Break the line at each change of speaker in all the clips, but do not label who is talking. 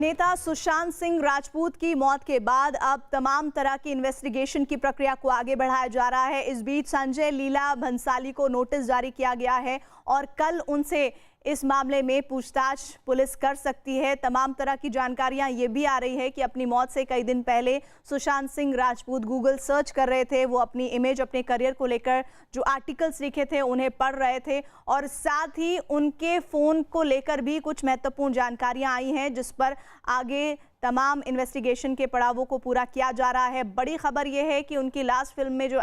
नेता सुशांत सिंह राजपूत की मौत के बाद अब तमाम तरह की इन्वेस्टिगेशन की प्रक्रिया को आगे बढ़ाया जा रहा है। इस बीच संजय लीला भंसाली को नोटिस जारी किया गया है और कल उनसे इस मामले में पूछताछ पुलिस कर सकती है। तमाम तरह की जानकारियां ये भी आ रही है कि अपनी मौत से कई दिन पहले सुशांत सिंह राजपूत गूगल सर्च कर रहे थे। वो अपनी इमेज, अपने करियर को लेकर जो आर्टिकल्स लिखे थे उन्हें पढ़ रहे थे और साथ ही उनके फ़ोन को लेकर भी कुछ महत्वपूर्ण जानकारियां आई हैं, जिस पर आगे तमाम इन्वेस्टिगेशन के पड़ावों को पूरा किया जा रहा है। बड़ी खबर यह है कि उनकी लास्ट फिल्म में जो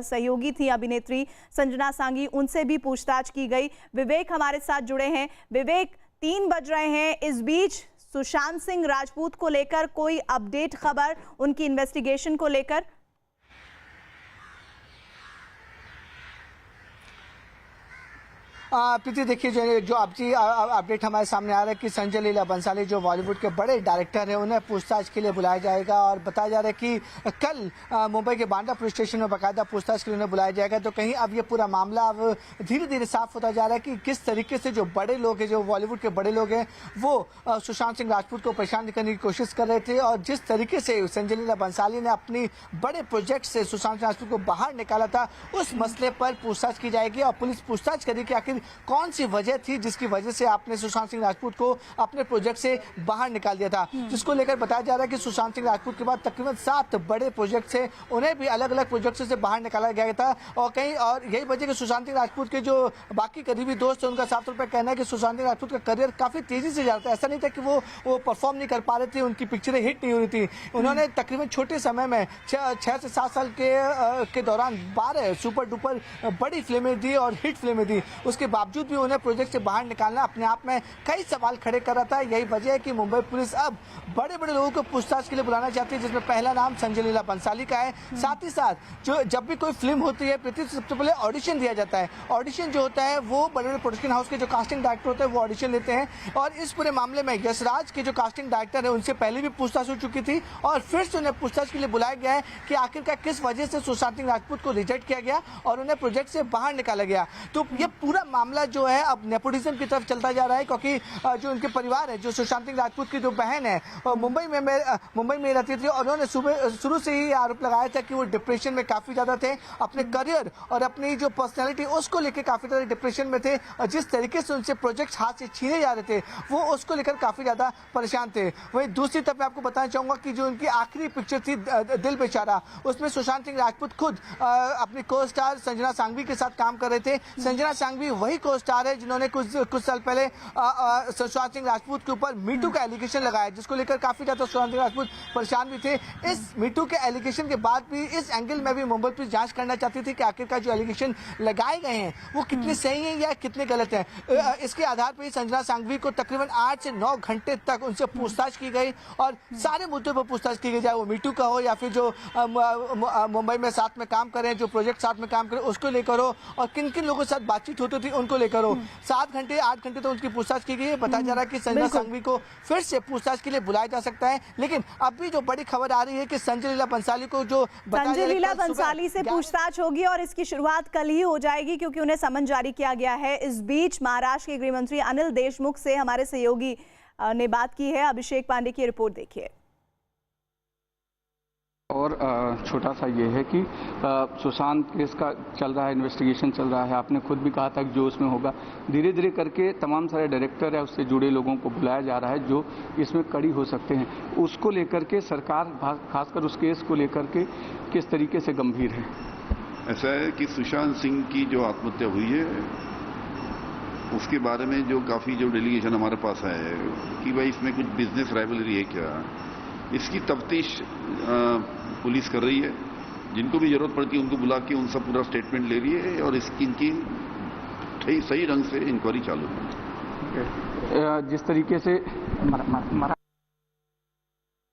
सहयोगी थी अभिनेत्री संजना सांगी, उनसे भी पूछताछ की गई। विवेक हमारे साथ जुड़े हैं। विवेक, 3 बज रहे हैं। इस बीच सुशांत सिंह राजपूत को लेकर कोई अपडेट खबर, उनकी इन्वेस्टिगेशन को लेकर?
प्रीति, देखिए जो अपडेट हमारे सामने आ रहा है कि संजय लीला भंसाली जो बॉलीवुड के बड़े डायरेक्टर हैं, उन्हें पूछताछ के लिए बुलाया जाएगा और बताया जा रहा है कि कल मुंबई के बांद्रा पुलिस स्टेशन में बाकायदा पूछताछ के लिए उन्हें बुलाया जाएगा। तो कहीं अब ये पूरा मामला अब धीरे धीरे साफ होता जा रहा है कि किस तरीके से जो बड़े लोग हैं, जो बॉलीवुड के बड़े लोग हैं, वो सुशांत सिंह राजपूत को परेशान करने की कोशिश कर रहे थे और जिस तरीके से संजय लीला भंसाली ने अपनी बड़े प्रोजेक्ट से सुशांत सिंह राजपूत को बाहर निकाला था, उस मसले पर पूछताछ की जाएगी और पुलिस पूछताछ करेगी कि आखिर कौन सी वजह थी जिसकी वजह से आपने सुशांत सिंह राजपूत को अपने प्रोजेक्ट से बाहर निकाल दिया था, जिसको लेकर बताया जा रहा है कि सुशांत सिंह राजपूत के बाद तकरीबन 7 बड़े प्रोजेक्ट से उन्हें भी अलग अलग प्रोजेक्ट से बाहर निकाला गया था। और यही वजह कि सुशांत सिंह राजपूत के जो बाकी करीबी दोस्त हैं, उनका साफ तौर पर कहना है कि सुशांत सिंह राजपूत का करियर काफी तेजी से जा रहा था। ऐसा नहीं था कि वो परफॉर्म नहीं कर पा रहे थे, उनकी पिक्चरें हिट नहीं हो रही थी। उन्होंने तकरीबन छोटे समय में 6 से 7 साल के दौरान 12 सुपर डुपर बड़ी फिल्में दी और हिट फिल्में दी। उसके बावजूद भी उन्हें प्रोजेक्ट से बाहर निकालना अपने आप में कई सवाल खड़े कर रहा था। यही वजह है कि मुंबई पुलिस अब बड़े बड़े लोगों को पूछताछ के लिए बुलाना चाहती है, जिसमें पहला नाम संजय लीला भंसाली का है। साथ ही साथ जब भी कोई फिल्म होती है पृथ्वी, सबसे पहले ऑडिशन दिया जाता है। ऑडिशन जो होता है वो बड़े बड़े प्रोडक्शन हाउस के जो कास्टिंग डायरेक्टर होते हैं वो ऑडिशन लेते हैं और इस पूरे मामले में यशराज के जो कास्टिंग डायरेक्टर है उनसे पहले भी पूछताछ हो चुकी थी और फिर से उन्हें पूछताछ के लिए बुलाया गया है कि आखिरकार किस वजह से सुशांत सिंह राजपूत को रिजेक्ट किया गया और उन्हें प्रोजेक्ट से बाहर निकाला गया। तो ये पूरा मामला जो है अब नेपोटिज्म की तरफ चलता जा रहा है, क्योंकि जो उनके परिवार है, जो सुशांत सिंह राजपूत की जो बहन है मुंबई में रहती थी और उन्होंने शुरू से ही आरोप लगाया था कि वो डिप्रेशन में काफी ज्यादा थे, अपने करियर और अपनी जो पर्सनैलिटी उसको लेकर काफी ज्यादा डिप्रेशन में थे और जिस तरीके से उनसे प्रोजेक्ट हाथ से छीने जा रहे थे वो उसको लेकर काफी ज्यादा परेशान थे। वहीं दूसरी तरफ मैं आपको बताना चाहूंगा कि जो उनकी आखिरी पिक्चर थी दिल बेचारा, उसमें सुशांत सिंह राजपूत खुद अपनी को स्टार संजना सांघवी के साथ काम कर रहे थे। संजना सांघवी वही को स्टार है जिन्होंने कुछ साल पहले सुशांत सिंह राजपूत के ऊपर मीटू का एलिगेशन लगाया, जिसको लेकर काफी ज्यादा सुशांत सिंह राजपूत परेशान भी थे। इस मीटू के एलिगेशन के बाद भी इस एंगल में भी मुंबई पुलिस जांच करना चाहती थी कि आखिरकार जो एलिगेशन लगाए गए हैं वो कितने सही हैं या कितने गलत हैं। इसके आधार पर संजना सांघवी को तकरीबन 8 से 9 घंटे तक उनसे पूछताछ की गई और सारे मुद्दों पर पूछताछ की गई, चाहे वो मीटू का हो या फिर जो मुंबई में साथ में काम करें, जो प्रोजेक्ट साथ में काम करें उसको लेकर हो और किन किन लोगों के साथ बातचीत होती थी उनको लेकर हो। 7 घंटे 8 घंटे तो उनकी पूछताछ की गई है। बताया जा रहा है कि संजना सांघवी को फिर से पूछताछ के लिए बुलाया जा सकता है, लेकिन अभी जो बड़ी खबर आ रही है कि संजय लीला भंसाली को
संजय लीला भंसाली से पूछताछ होगी और इसकी शुरुआत कल ही हो जाएगी क्योंकि उन्हें समन जारी किया गया है। इस बीच महाराष्ट्र के गृह मंत्री अनिल देशमुख से हमारे सहयोगी ने बात की है। अभिषेक पांडे की रिपोर्ट देखिए।
और छोटा सा ये है कि सुशांत केस का चल रहा है, इन्वेस्टिगेशन चल रहा है। आपने खुद भी कहा था कि जो उसमें होगा धीरे धीरे करके तमाम सारे डायरेक्टर है उससे जुड़े लोगों को बुलाया जा रहा है जो इसमें कड़ी हो सकते हैं। उसको लेकर के सरकार खासकर उस केस को लेकर के किस तरीके से गंभीर है?
ऐसा है कि सुशांत सिंह की जो आत्महत्या हुई है उसके बारे में जो काफ़ी जो डेलीगेशन हमारे पास है कि भाई इसमें कुछ बिजनेस राइवलरी है क्या, इसकी तफ्तीश पुलिस कर रही है। जिनको भी जरूरत पड़ती है उनको बुला के उनसे पूरा स्टेटमेंट ले रही है और इनकी सही ढंग से इंक्वायरी चालू है।
जिस तरीके से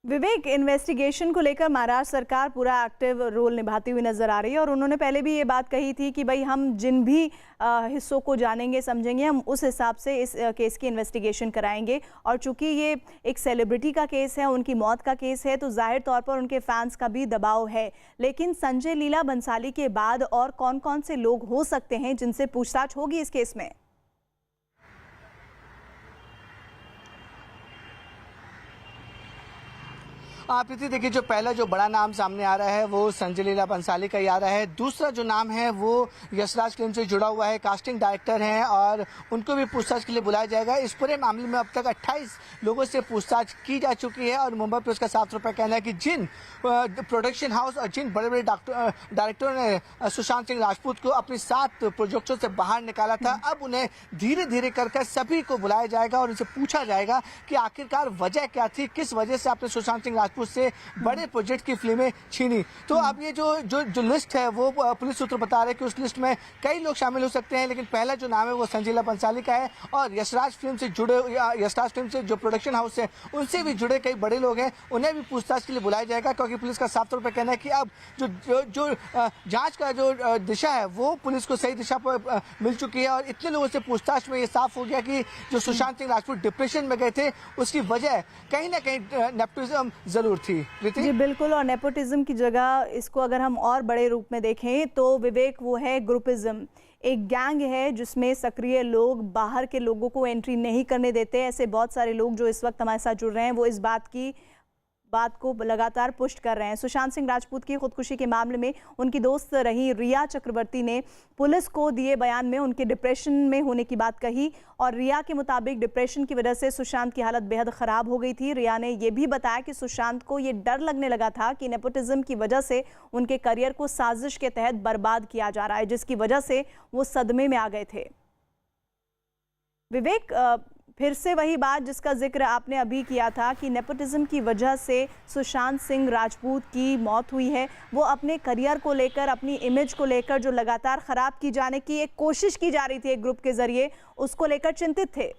विवेक, इन्वेस्टिगेशन को लेकर महाराष्ट्र सरकार पूरा एक्टिव रोल निभाती हुई नजर आ रही है और उन्होंने पहले भी ये बात कही थी कि भाई हम जिन भी हिस्सों को जानेंगे समझेंगे हम उस हिसाब से इस केस की इन्वेस्टिगेशन कराएंगे। और चूंकि ये एक सेलिब्रिटी का केस है, उनकी मौत का केस है, तो जाहिर तौर पर उनके फैंस का भी दबाव है। लेकिन संजय लीला भंसाली के बाद और कौन कौन से लोग हो सकते हैं जिनसे पूछताछ होगी इस केस में?
प्रीति देखिए, जो पहला जो बड़ा नाम सामने आ रहा है वो संजय लीला बंसाली का ही आ रहा है। दूसरा जो नाम है वो यशराज फिल्म से जुड़ा हुआ है, कास्टिंग डायरेक्टर हैं और उनको भी पूछताछ के लिए बुलाया जाएगा। इस पूरे मामले में अब तक 28 लोगों से पूछताछ की जा चुकी है और मुंबई पुलिस का साफ तौर पर कहना है कि जिन प्रोडक्शन हाउस और जिन बड़े बड़े डायरेक्टरों ने सुशांत सिंह राजपूत को अपनी 7 प्रोजेक्टों से बाहर निकाला था, अब उन्हें धीरे धीरे कर सभी को बुलाया जाएगा और उनसे पूछा जाएगा कि आखिरकार वजह क्या थी, किस वजह से आपने सुशांत सिंह राजपूत से बड़े प्रोजेक्ट की फिल्में छीनी। तो अब ये जो लिस्ट है वो पुलिस सूत्र बता रहे हैं कि उस लिस्ट में कई लोग शामिल हो सकते हैं, लेकिन पहला जो नाम है वो संजय लीला बंसाली का है और यशराज फिल्म से जो प्रोडक्शन हाउस है उनसे भी जुड़े कई बड़े लोग हैं, उन्हें भी पूछताछ के लिए बुलाया जाएगा। क्योंकि पुलिस का साफ तौर पर कहना है कि अब जो जांच का जो दिशा है वो पुलिस को सही दिशा पर मिल चुकी है और इतने लोगों से पूछताछ में ये साफ हो गया कि जो सुशांत सिंह राजपूत डिप्रेशन में गए थे उसकी वजह कहीं ना कहीं नेपोटिज्म जरूर थी।
जी बिल्कुल, और नेपोटिज्म की जगह इसको अगर हम और बड़े रूप में देखें तो विवेक वो है ग्रुपिज्म। एक गैंग है जिसमें सक्रिय लोग बाहर के लोगों को एंट्री नहीं करने देते। ऐसे बहुत सारे लोग जो इस वक्त हमारे साथ जुड़ रहे हैं वो इस बात को लगातार पुष्ट कर रहे हैं। सुशांत सिंह राजपूत की खुदकुशी के मामले में उनकी दोस्त रही रिया चक्रवर्ती ने पुलिस को दिए बयान में उनके डिप्रेशन में होने की बात कही और रिया के मुताबिक डिप्रेशन की वजह से सुशांत की हालत बेहद खराब हो गई थी। रिया ने यह भी बताया कि सुशांत को ये डर लगने लगा था कि नेपोटिज्म की वजह से उनके करियर को साजिश के तहत बर्बाद किया जा रहा है, जिसकी वजह से वो सदमे में आ गए थे। विवेक, फिर से वही बात जिसका जिक्र आपने अभी किया था कि नेपोटिज्म की वजह से सुशांत सिंह राजपूत की मौत हुई है, वो अपने करियर को लेकर, अपनी इमेज को लेकर जो लगातार ख़राब की जाने की एक कोशिश की जा रही थी एक ग्रुप के ज़रिए, उसको लेकर चिंतित थे।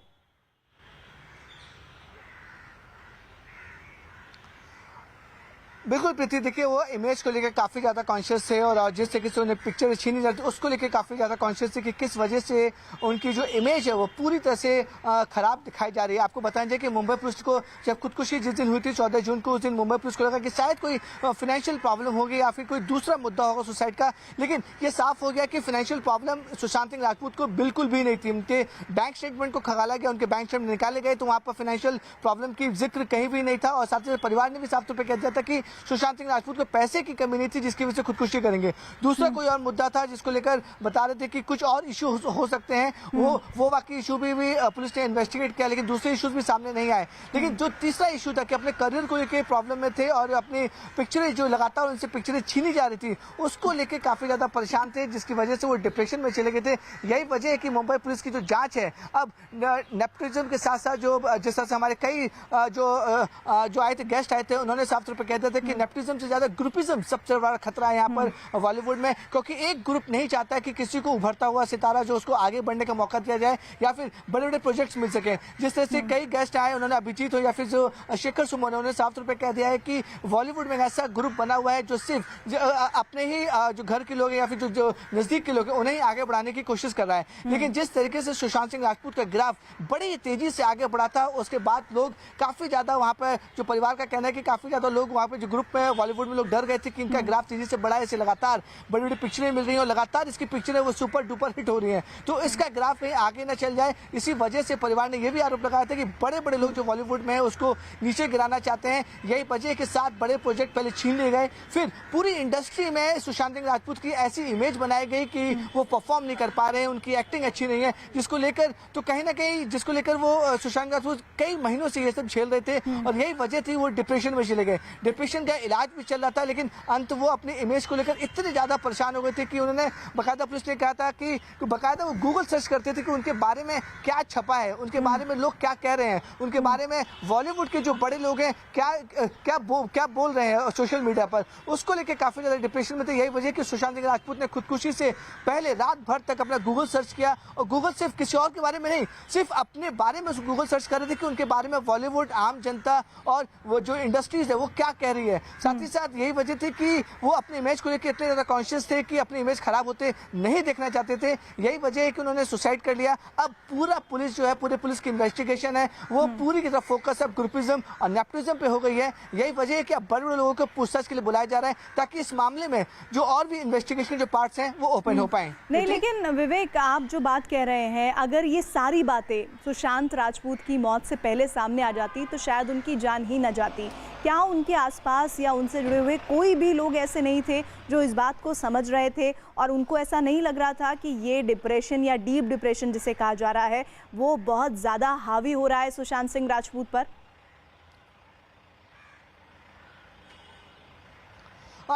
बिल्कुल प्रीति, देखिए वो इमेज को लेकर काफ़ी ज़्यादा कॉन्शियस थे और जिस तरीके से उन्हें पिक्चर छीनी जाती उसको लेकर काफ़ी ज़्यादा कॉन्शियस थे कि किस वजह से उनकी जो इमेज है वो पूरी तरह से ख़राब दिखाई जा रही है। आपको बताएं कि मुंबई पुलिस को जब खुदकुशी जिस दिन हुई थी 14 जून को, उस दिन मुंबई पुलिस को लगा कि शायद कोई फाइनेंशियल प्रॉब्लम होगी या फिर कोई दूसरा मुद्दा होगा सुसाइड का, लेकिन ये साफ हो गया कि फाइनेंशियल प्रॉब्लम सुशांत सिंह राजपूत को बिल्कुल भी नहीं थी। उनके बैंक स्टेटमेंट को खंगाला गया, उनके बैंक स्टेटमेंट निकाले गए तो वहाँ पर फाइनेंशियल प्रॉब्लम की जिक्र कहीं भी नहीं था और साथ ही परिवार ने भी साफ तौर पर कह दिया था कि सुशांत सिंह राजपूत को पैसे की कमी नहीं थी जिसकी वजह से खुदकुशी करेंगे। दूसरा कोई और मुद्दा था जिसको लेकर बता रहे थे कि कुछ और इशू हो सकते हैं, वो बाकी इशू भी पुलिस ने इन्वेस्टिगेट किया, लेकिन दूसरे इश्यूज भी सामने नहीं आए। लेकिन जो तीसरा इशू था कि अपने करियर को लेकर प्रॉब्लम में थे और अपनी पिक्चरें जो लगातार उनसे पिक्चरें छीनी जा रही थी उसको लेकर काफी ज्यादा परेशान थे, जिसकी वजह से वो डिप्रेशन में चले गए थे। यही वजह है कि मुंबई पुलिस की जो जांच है अब नेपोटिज्म के साथ साथ जो जिस तरह से हमारे कई जो आए थे गेस्ट आए थे उन्होंने साफ तौर पर कहते थे कि नेपोटिज्म से ज्यादा ग्रुपिज्म सबसे बड़ा खतरा है यहाँ पर बॉलीवुड में, क्योंकि एक ग्रुप नहीं चाहता है कि किसी को उभरता हुआ सितारा जो उसको आगे बढ़ने का मौका दिया जाए या फिर बड़े बड़े प्रोजेक्ट्स मिल सके। जिस तरह से कई गेस्ट आए, उन्होंने अभिजीत हो या फिर जो शेखर सुमन, उन्होंने साफ तौर पर कह दिया है कि बॉलीवुड में ऐसा ग्रुप बना हुआ है जो सिर्फ अपने ही जो घर के लोग हैं या फिर जो नजदीक के लोग हैं उन्हें ही आगे बढ़ाने की कोशिश कर रहा है। लेकिन जिस तरीके से सुशांत सिंह राजपूत का ग्राफ बड़ी तेजी से आगे बढ़ा था उसके बाद लोग काफी ज्यादा वहाँ पर जो परिवार का कहना है कि काफी ज्यादा लोग वहाँ पे जो ग्रुप में बॉलीवुड में लोग डर गए थे कि इनका ग्राफ तेजी से बढ़ा है, इसे लगातार बड़ी बड़ी पिक्चरें मिल रही हैं और लगातार इसकी पिक्चरें वो सुपर डुपर हिट हो रही हैं, तो इसका ग्राफ कहीं आगे न चल जाए। इसी वजह से परिवार ने यह भी आरोप लगाया था कि बड़े बड़े लोग जो बॉलीवुड में है उसको नीचे गिराना चाहते हैं। यही वजह के साथ बड़े प्रोजेक्ट पहले छीन लिए गए, फिर पूरी इंडस्ट्री में सुशांत सिंह राजपूत की ऐसी इमेज बनाई गई कि वो परफॉर्म नहीं कर पा रहे हैं, उनकी एक्टिंग अच्छी नहीं है, जिसको लेकर तो कहीं ना कहीं जिसको लेकर वो सुशांत राजपूत कई महीनों से ये सब झेल रहे थे और यही वजह थी वो डिप्रेशन में चले गए। डिप्रेशन का इलाज भी चल रहा था, लेकिन अंत वो अपनी इमेज को लेकर इतने ज्यादा परेशान हो गए थे कि उन्होंने बकायदा पुलिस ने कहा था कि बकायदा वो गूगल सर्च करते थे कि उनके बारे में क्या छपा है, उनके बारे में लोग क्या कह रहे हैं, उनके बारे में बॉलीवुड के जो बड़े लोग हैं क्या बोल रहे हैं सोशल मीडिया पर, उसको लेकर काफी ज्यादा डिप्रेशन में थे। यही वजह कि सुशांत सिंह राजपूत ने खुदकुशी से पहले रात भर तक अपना गूगल सर्च किया और गूगल सिर्फ किसी और के बारे में नहीं, सिर्फ अपने बारे में गूगल सर्च कर रहे थे कि उनके बारे में बॉलीवुड, आम जनता और वो जो इंडस्ट्रीज है वो क्या कह रही है। साथ ही साथ यही वजह थी कि वो अपनी इमेज को लेकर इतने ज्यादा कॉन्शियस थे कि अपनी इमेज खराब होते नहीं देखना चाहते थे। यही वजह है कि उन्होंने सुसाइड कर लिया। अब पूरा पुलिस जो है, पूरे पुलिस की इन्वेस्टिगेशन है वो पूरी की तरफ फोकस अब ग्रुपिज्म और नेपोटिज्म पे हो गई है। यही वजह है कि अब बड़े बड़े लोगों को पूछताछ के लिए बुलाया जा रहा है ताकि इस मामले में जो और भी इन्वेस्टिगेशन जो पार्ट्स हैं वो ओपन हो पाए।
नहीं, लेकिन विवेक, आप जो बात कह रहे हैं, अगर ये सारी बातें सुशांत राजपूत की मौत से पहले सामने आ जाती तो शायद उनकी जान ही न जाती। क्या उनके आसपास या उनसे जुड़े हुए कोई भी लोग ऐसे नहीं थे जो इस बात को समझ रहे थे और उनको ऐसा नहीं लग रहा था कि ये डिप्रेशन या डीप डिप्रेशन जिसे कहा जा रहा है वो बहुत ज़्यादा हावी हो रहा है सुशांत सिंह राजपूत पर?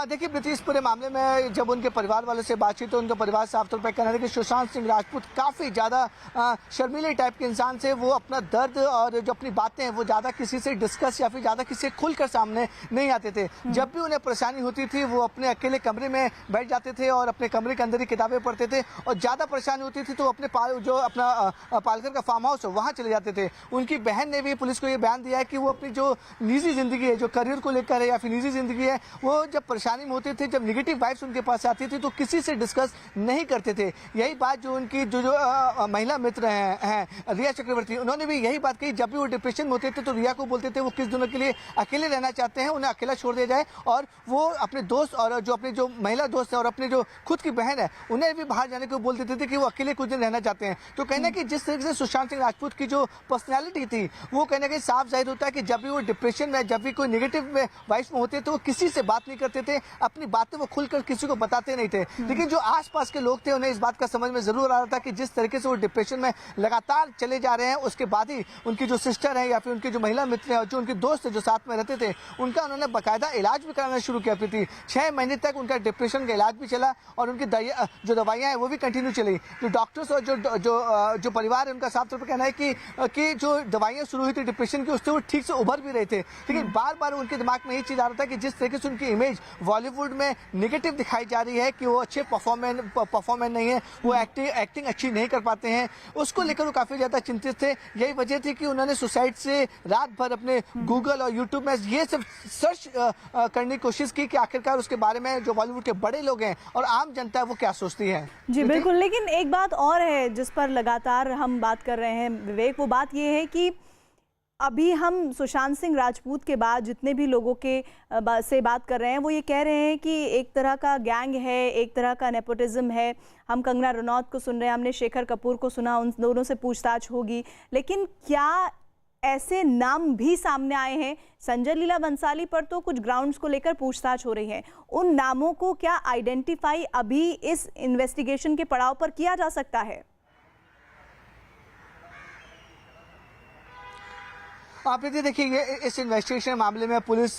देखिए प्रीति, इस पूरे मामले में जब उनके परिवार वालों से बातचीत तो उनके परिवार साफ तौर पर कहना है कि सुशांत सिंह राजपूत काफ़ी ज़्यादा शर्मीले टाइप के इंसान से, वो अपना दर्द और जो अपनी बातें हैं वो ज़्यादा किसी से डिस्कस या फिर ज़्यादा किसी से खुलकर सामने नहीं आते थे। जब भी उन्हें परेशानी होती थी वो अपने अकेले कमरे में बैठ जाते थे और अपने कमरे के अंदर ही किताबें पढ़ते थे, और ज़्यादा परेशानी होती थी तो अपने जो अपना पालकर का फार्म हाउस है वहाँ चले जाते थे। उनकी बहन ने भी पुलिस को ये बयान दिया है कि वो अपनी जो निजी ज़िंदगी है, जो करियर को लेकर है या फिर निजी ज़िंदगी है, वो जब परेशानी में होते थे, जब नेगेटिव वाइब्स उनके पास आती थी तो किसी से डिस्कस नहीं करते थे। यही बात जो उनकी जो महिला मित्र हैं रिया चक्रवर्ती, उन्होंने भी यही बात कही। जब भी वो डिप्रेशन में होते थे तो रिया को बोलते थे वो किस दिनों के लिए अकेले रहना चाहते हैं, उन्हें अकेला छोड़ दिया जाए, और वो अपने दोस्त और जो अपने जो महिला दोस्त है और अपने जो खुद की बहन है उन्हें भी बाहर जाने को बोल देते थे कि वो अकेले कुछ दिन रहना चाहते हैं। तो कहना कि जिस तरीके से सुशांत सिंह राजपूत की जो पर्सनैलिटी थी वो कहना कि साफ जाहिर होता है कि जब भी वो डिप्रेशन में, जब भी कोई नेगेटिव वाइब्स में होते तो वो किसी से बात नहीं करते थे, अपनी बातें वो खुलकर किसी को बताते नहीं थे। लेकिन जो आसपास के लोग थे उन्हें इस बात का समझ में जरूर आ रहा था कि जिस तरीके से वो डिप्रेशन में लगातार चले जा रहे हैं, उसके बाद ही उनकी जो सिस्टर है या फिर उनकी जो महिला मित्र है और जो उनके दोस्त है जो साथ में रहते थे, उनका उन्होंने बाकायदा इलाज भी कराना शुरू किया थी। 6 महीने तक उनका डिप्रेशन का इलाज भी चला और उनकी जो दवाइयाँ हैं वो भी कंटिन्यू चली। जो डॉक्टर्स और जो परिवार है उनका साफ तौर पर कहना है कि जो दवाइयाँ शुरू हुई थी डिप्रेशन की, उससे वो ठीक से उभर भी रहे थे। लेकिन बार बार उनके दिमाग में ये चीज आ रहा था कि जिस तरीके से उनकी इमेज बॉलीवुड में नेगेटिव दिखाई जा रही है कि वो अच्छे परफॉर्मेंस नहीं है, वो एक्टिंग अच्छी नहीं कर पाते हैं, उसको लेकर वो काफ़ी ज़्यादा चिंतित थे। यही वजह थी कि उन्होंने सुसाइड से रात भर अपने गूगल और यूट्यूब में ये सब सर्च करने की कोशिश की कि आखिरकार उसके बारे में जो बॉलीवुड के बड़े लोग हैं और आम जनता है वो क्या सोचती है।
जी बिल्कुल, लेकिन एक बात और है जिस पर लगातार हम बात कर रहे हैं विवेक, वो बात ये है कि अभी हम सुशांत सिंह राजपूत के बाद जितने भी लोगों के से बात कर रहे हैं वो ये कह रहे हैं कि एक तरह का गैंग है, एक तरह का नेपोटिज्म है। हम कंगना रनौत को सुन रहे हैं, हमने शेखर कपूर को सुना, उन दोनों से पूछताछ होगी, लेकिन क्या ऐसे नाम भी सामने आए हैं? संजय लीला बंसाली पर तो कुछ ग्राउंड्स को लेकर पूछताछ हो रही है, उन नामों को क्या आइडेंटिफाई अभी इस इन्वेस्टिगेशन के पड़ाव पर किया जा सकता है?
आप ये देखिए, इस इन्वेस्टिगेशन मामले में पुलिस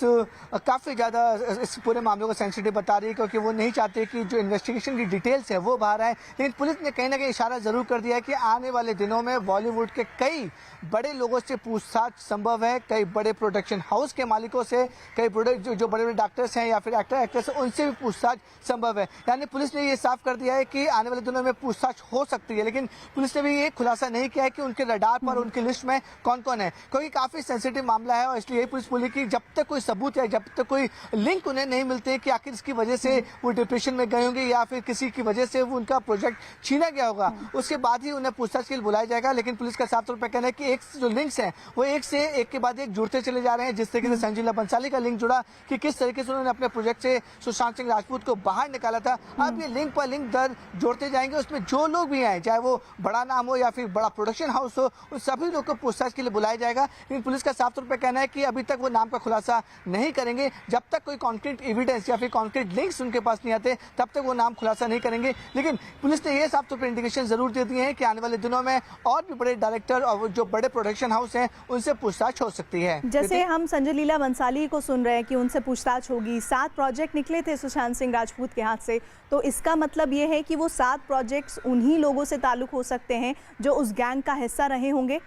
काफ़ी ज़्यादा इस पूरे मामले को सेंसिटिव बता रही है क्योंकि वो नहीं चाहते कि जो इन्वेस्टिगेशन की डिटेल्स है वो बाहर आए। लेकिन पुलिस ने कहीं ना कहीं इशारा ज़रूर कर दिया है कि आने वाले दिनों में बॉलीवुड के कई बड़े लोगों से पूछताछ संभव है, कई बड़े प्रोडक्शन हाउस के मालिकों से, कई जो बड़े बड़े डॉक्टर्स हैं या फिर एक्टर एक्ट्रेस उनसे भी पूछताछ संभव है। यानी पुलिस ने ये साफ कर दिया है कि आने वाले दिनों में पूछताछ हो सकती है, लेकिन पुलिस ने भी ये खुलासा नहीं किया है कि उनके रडार पर, उनकी लिस्ट में कौन कौन है, क्योंकि काफ़ी सेंसिटिव मामला है। और इसलिए यही पुलिस बोली कि जब तक कोई सबूत या जब तक कोई लिंक उन्हें नहीं मिलते कि आखिर इसकी वजह से वो डिप्रेशन में गए होंगे या फिर किसी की वजह से वो उनका प्रोजेक्ट छीना गया होगा, उसके बाद ही उन्हें पूछताछ के लिए बुलाया जाएगा। लेकिन पुलिस का साफ तौर पर कहना है कि एक जो लिंक्स हैं वो एक से एक के बाद एक जुड़ते चले जा रहे हैं। जिस तरीके से संजय लीला बंसाली का लिंक जुड़ा कि किस तरीके से उन्होंने अपने प्रोजेक्ट से सुशांत सिंह राजपूत को बाहर निकाला था, अब ये लिंक पर लिंक दर जोड़ते जाएंगे। उसमें जो लोग भी आए, चाहे वो बड़ा नाम हो या फिर बड़ा प्रोडक्शन हाउस हो, उन सभी लोग को पूछताछ के लिए बुलाया जाएगा। लेकिन पुलिस का साफ तौर पर कहना है कि अभी तक वो नाम का खुलासा नहीं करेंगे। जब तक कोई कॉन्क्रीट एविडेंस या फिर कॉन्क्रीट लिंक्स उनके पास नहीं आते तब तक वो नाम खुलासा नहीं करेंगे। लेकिन पुलिस ने ये साफ तौर पर इंडिकेशन जरूर दे दिए हैं कि आने वाले दिनों में और भी बड़े डायरेक्टर और जो बड़े प्रोडक्शन हाउस हैं उनसे पूछताछ हो सकती है।
जैसे हम संजय लीला बंसाली को सुन रहे हैं कि उनसे पूछताछ होगी, 7 प्रोजेक्ट निकले थे सुशांत सिंह राजपूत के हाथ से, तो इसका मतलब ये है कि वो 7 प्रोजेक्ट्स उन्हीं लोगों से ताल्लुक हो सकते हैं जो उस गैंग का हिस्सा रहे होंगे।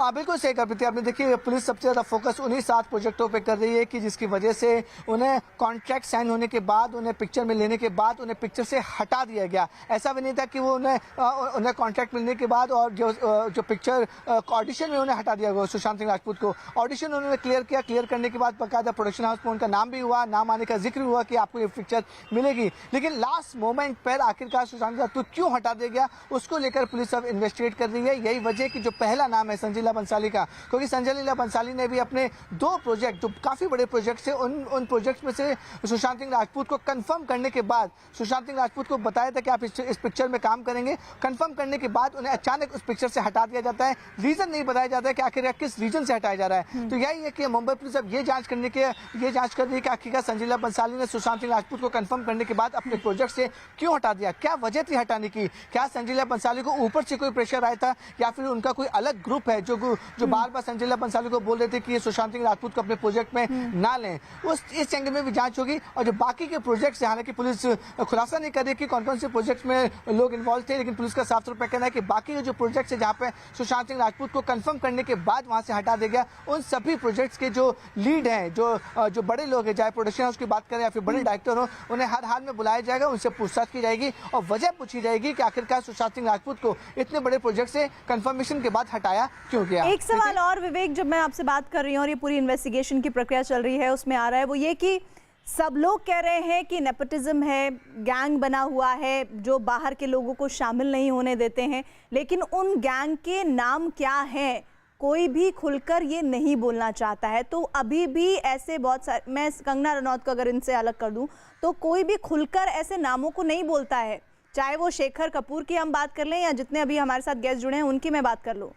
बिल्कुल सही कहा प्रीति आपने। देखिए, पुलिस सबसे ज़्यादा फोकस उन्हीं 7 प्रोजेक्टों पे कर रही है कि जिसकी वजह से उन्हें कॉन्ट्रैक्ट साइन होने के बाद, उन्हें पिक्चर में लेने के बाद उन्हें पिक्चर से हटा दिया गया। ऐसा भी नहीं था कि वो उन्हें कॉन्ट्रैक्ट मिलने के बाद और जो पिक्चर ऑडिशन में उन्हें हटा दिया गया। सुशांत सिंह राजपूत को ऑडिशन उन्होंने क्लियर किया, क्लियर करने के बाद बाकायदा प्रोडक्शन हाउस में उनका नाम भी हुआ, नाम आने का जिक्र हुआ कि आपको ये पिक्चर मिलेगी। लेकिन लास्ट मोमेंट पर आखिरकार सुशांत राजपूत क्यों हटा दिया गया उसको लेकर पुलिस अब इन्वेस्टिगेट कर रही है। यही वजह कि जो पहला नाम है संजय लीला बंसाली का, क्योंकि संजय लीला बंसाली ने भी अपने 2 प्रोजेक्ट जो काफ़ी बड़े प्रोजेक्ट थे उन प्रोजेक्ट्स में से सुशांत सिंह राजपूत को कंफर्म करने के बाद सुशांत सिंह राजपूत को बताया था कि आप इस पिक्चर में काम करेंगे। कंफर्म करने के बाद उन्हें अचानक उस पिक्चर से हटा दिया जाता है। रीजन नहीं बताया जाता है कि आखिर किस रीजन से हटाया जा रहा है। तो यही है कि मुंबई पुलिस अब ये जांच कर रही है कि आखिरकार संजय लीला बंसाली ने सुशांत सिंह राजपूत को कंफर्म करने के बाद अपने प्रोजेक्ट से क्यों हटा दिया, क्या वजह थी हटाने की। क्या संजय लीला बंसाली को ऊपर से कोई प्रेशर आया था या फिर उनका कोई अलग ग्रुप है जो बार बार संजय लीला बंसाली को बोल रहे थे कि ये सुशांत सिंह राजपूत को अपने प्रोजेक्ट में ना लें। इस एंगल में भी जांच होगी। और जो बाकी के प्रोजेक्ट्स हैं, हालांकि पुलिस खुलासा नहीं कर रही कि कौन कौन से प्रोजेक्ट्स में लोग इन्वॉल्व थे, लेकिन पुलिस का साफ तौर पर कहना है कि बाकी के जो प्रोजेक्ट्स है जहां पे सुशांत सिंह राजपूत को कंफर्म करने के बाद वहां से हटा दिया गया, उन सभी प्रोजेक्ट्स के जो लीड हैं, जो बड़े लोग हैं, चाहे प्रोडक्शन हाउस की बात करें या फिर बड़े डायरेक्टर हो, उन्हें हर हाल में बुलाया जाएगा, उनसे पूछताछ की जाएगी और वजह पूछी जाएगी कि आखिरकार सुशांत सिंह राजपूत को इतने बड़े प्रोजेक्ट से कंफर्मेशन के बाद हटाया क्यों गया।
एक सवाल और विवेक, जब मैं आपसे बात कर रही हूँ और ये पूरी इन्वेस्टिगेशन की प्रक्रिया चल रही है, उसमें आ रहा है वो ये कि सब लोग कह रहे हैं कि नेपोटिज्म है, गैंग बना हुआ है जो बाहर के लोगों को शामिल नहीं होने देते हैं, लेकिन उन गैंग के नाम क्या हैं कोई भी खुलकर ये नहीं बोलना चाहता है। तो अभी भी ऐसे बहुत सारे, मैं कंगना रनौत को अगर इनसे अलग कर दूं तो कोई भी खुलकर ऐसे नामों को नहीं बोलता है, चाहे वो शेखर कपूर की हम बात कर लें या जितने अभी हमारे साथ गेस्ट जुड़े हैं उनकी मैं बात कर लूं।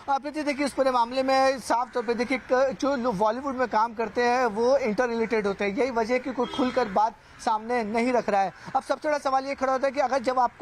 आप देखिए इस पूरे मामले में साफ तौर पे देखिए जो लोग बॉलीवुड में काम करते हैं वो इंटर रिलेटेड होते हैं। यही वजह है कि कोई खुलकर बात सामने नहीं रख रहा है। अब सबसे बड़ा सवाल ये खड़ा होता है कि अगर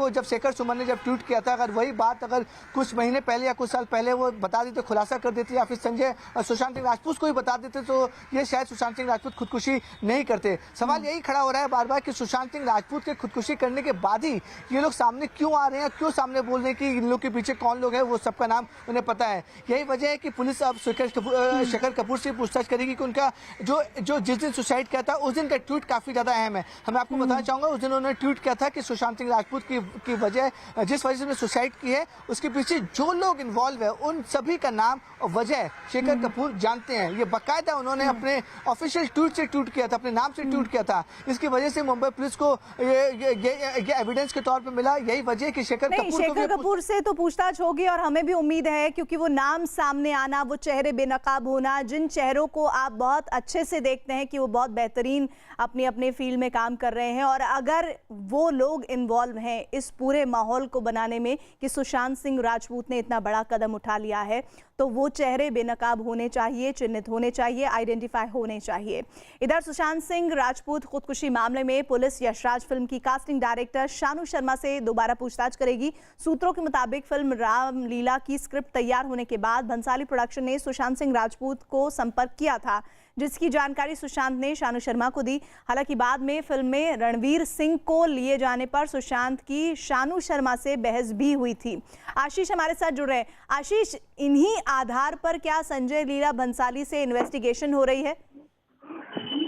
जब शेखर सुमन ने जब ट्वीट किया था, अगर वही बात अगर कुछ महीने पहले या कुछ साल पहले वो बता देते, खुलासा कर देते या फिर सुशांत सिंह राजपूत को ही बता देते तो ये शायद सुशांत सिंह राजपूत खुदकुशी नहीं करते। सवाल यही खड़ा हो रहा है बार बार कि सुशांत सिंह राजपूत के खुदकुशी करने के बाद ही ये लोग सामने क्यों आ रहे हैं, क्यों सामने बोल रहे हैं कि इन लोग के पीछे कौन लोग हैं, वो सबका नाम उन्हें पता है। यही वजह है कि पुलिस अब शेखर कपूर से पूछताछ करेगी कि उनका जो जिस दिन सुसाइड किया था उस दिन का ट्वीट काफी ज्यादा अहम है। मैं आपको बताना चाहूंगा उस दिन उन्होंने ट्वीट किया था कि सुशांत सिंह राजपूत की वजह जिस वजह से उसने सुसाइड की है उसके पीछे जो लोग इन्वॉल्व है उन सभी का नाम और वजह शेखर कपूर जानते हैं। ये बाकायदा उन्होंने अपने ऑफिशियल ट्वीट से ट्वीट किया था, अपने नाम से ट्वीट किया था। इसकी वजह से मुंबई पुलिस को ये एविडेंस के तौर पर मिला। यही वजह कि शेखर
कपूर से तो पूछताछ होगी और हमें भी उम्मीद है, क्योंकि वो नाम सामने आना, वो चेहरे बेनकाब होना, जिन चेहरों को आप बहुत अच्छे से देखते हैं कि वो बहुत बेहतरीन अपनी अपने फील्ड में काम कर रहे हैं, और अगर वो लोग इन्वॉल्व हैं इस पूरे माहौल को बनाने में कि सुशांत सिंह राजपूत ने इतना बड़ा कदम उठा लिया है, तो वो चेहरे बेनकाब होने चाहिए, चिन्हित होने चाहिए, आइडेंटिफाई होने चाहिए। इधर सुशांत सिंह राजपूत खुदकुशी मामले में पुलिस यशराज फिल्म की कास्टिंग डायरेक्टर शानू शर्मा से दोबारा पूछताछ करेगी। सूत्रों के मुताबिक फिल्म रामलीला की स्क्रिप्ट तैयार होने के बाद भंसाली प्रोडक्शन ने सुशांत सिंह राजपूत को संपर्क किया था, जिसकी जानकारी सुशांत ने शानू शर्मा को दी। हालांकि बाद में फिल्म में रणवीर सिंह को लिए जाने पर सुशांत की शानू शर्मा से बहस भी हुई थी। आशीष हमारे साथ जुड़ रहे हैं। आशीष, इन्हीं आधार पर क्या संजय लीला भंसाली से इन्वेस्टिगेशन हो रही है?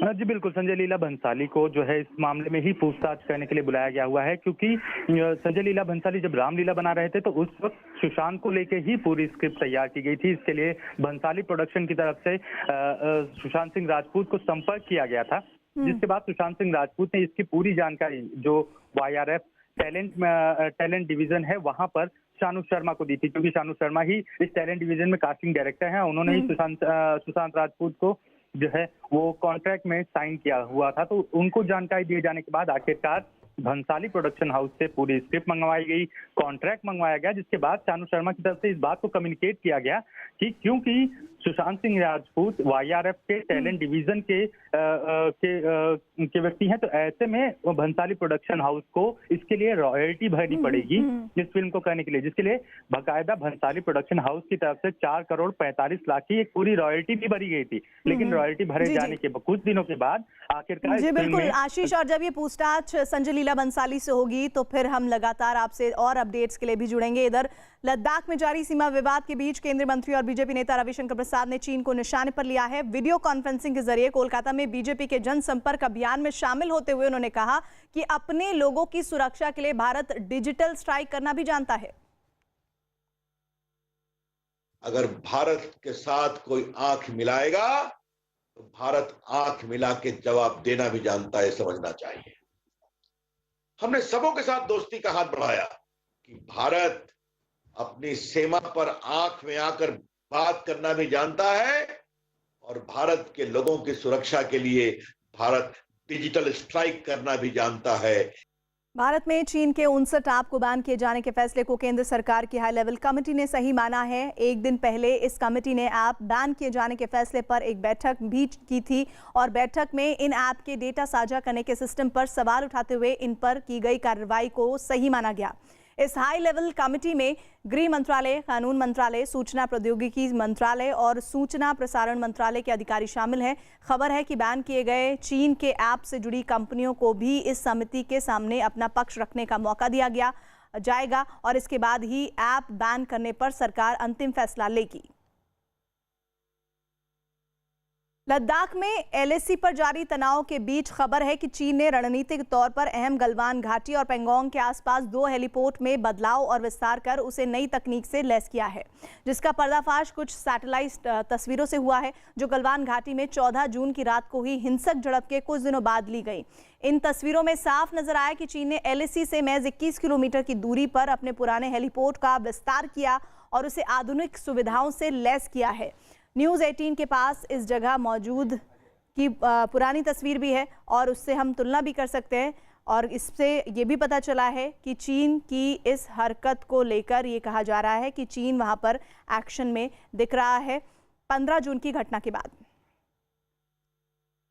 जी बिल्कुल, संजय लीला भंसाली को जो है इस मामले में ही पूछताछ करने के लिए बुलाया गया हुआ है, क्योंकि संजय लीला भंसाली जब रामलीला बना रहे थे तो उस वक्त सुशांत को लेके ही पूरी स्क्रिप्ट तैयार की गई थी। इसके लिए भंसाली प्रोडक्शन की तरफ से सुशांत सिंह राजपूत को संपर्क किया गया था, जिसके बाद सुशांत सिंह राजपूत ने इसकी पूरी जानकारी जो YRF टैलेंट डिवीजन है वहां पर शानू शर्मा को दी थी, क्योंकि शानू शर्मा ही इस टैलेंट डिवीजन में कास्टिंग डायरेक्टर हैं। उन्होंने ही सुशांत राजपूत को जो है वो कॉन्ट्रैक्ट में साइन किया हुआ था। तो उनको जानकारी दिए जाने के बाद आखिरकार भंसाली प्रोडक्शन हाउस से पूरी स्क्रिप्ट मंगवाई गई, कॉन्ट्रैक्ट मंगवाया गया, जिसके बाद शानू शर्मा की तरफ से इस बात को कम्युनिकेट किया गया कि क्योंकि सुशांत सिंह राजपूत YRF के टैलेंट डिवीजन के व्यक्ति हैं, तो ऐसे में भंसाली प्रोडक्शन हाउस को इसके लिए रॉयल्टी भरनी पड़ेगी इस फिल्म को करने के लिए, जिसके लिए बाकायदा भंसाली प्रोडक्शन हाउस की तरफ से 4,45,00,000 की एक पूरी रॉयल्टी भी भरी गई थी। लेकिन रॉयल्टी भरे जाने के कुछ दिनों के बाद आखिरकार
जी बिल्कुल आशीष, और जब ये पूछताछ संजय लीला भंसाली से होगी तो फिर हम लगातार आपसे और अपडेट्स के लिए भी जुड़ेंगे। इधर लद्दाख में जारी सीमा विवाद के बीच केंद्रीय मंत्री और बीजेपी नेता रविशंकर प्रसाद ने चीन को निशाने पर लिया है। वीडियो कॉन्फ्रेंसिंग के जरिए कोलकाता में बीजेपी के जनसंपर्क अभियान में शामिल होते हुए उन्होंने कहा कि अपने लोगों की सुरक्षा के लिए भारत डिजिटल स्ट्राइक करना भी जानता है।
अगर भारत के साथ कोई आंख मिलाएगा तो भारत आंख मिला के जवाब देना भी जानता है, समझना चाहिए। हमने सबों के साथ दोस्ती का हाथ बढ़ाया, कि भारत अपनी सीमा पर आंख में आकर बात करना भी जानता है और भारत के लोगों की सुरक्षा के लिए भारत डिजिटल स्ट्राइक करना भी जानता है।
भारत में चीन के 59 ऐप को बैन किए जाने के फैसले को केंद्र सरकार की हाई लेवल कमेटी ने सही माना है। एक दिन पहले इस कमेटी ने ऐप बैन किए जाने के फैसले पर एक बैठक भी की थी और बैठक में इन ऐप के डेटा साझा करने के सिस्टम पर सवाल उठाते हुए इन पर की गई कार्रवाई को सही माना गया। इस हाई लेवल कमेटी में गृह मंत्रालय, कानून मंत्रालय, सूचना प्रौद्योगिकी मंत्रालय और सूचना प्रसारण मंत्रालय के अधिकारी शामिल हैं। खबर है कि बैन किए गए चीन के ऐप से जुड़ी कंपनियों को भी इस समिति के सामने अपना पक्ष रखने का मौका दिया जाएगा और इसके बाद ही ऐप बैन करने पर सरकार अंतिम फैसला लेगी। लद्दाख में एलएसी पर जारी तनाव के बीच खबर है कि चीन ने रणनीतिक तौर पर अहम गलवान घाटी और पेंगोंग के आसपास 2 हेलीपोर्ट में बदलाव और विस्तार कर उसे नई तकनीक से लैस किया है, जिसका पर्दाफाश कुछ सैटेलाइट तस्वीरों से हुआ है जो गलवान घाटी में 14 जून की रात को ही हिंसक झड़प के कुछ दिनों बाद ली गई। इन तस्वीरों में साफ नजर आया कि चीन ने एलएसी से महज 21 किलोमीटर की दूरी पर अपने पुराने हेलीपोर्ट का विस्तार किया और उसे आधुनिक सुविधाओं से लैस किया है। न्यूज़ 18 के पास इस जगह मौजूद की पुरानी तस्वीर भी है और उससे हम तुलना भी कर सकते हैं और इससे ये भी पता चला है कि चीन की इस हरकत को लेकर ये कहा जा रहा है कि चीन वहाँ पर एक्शन में दिख रहा है 15 जून की घटना के बाद।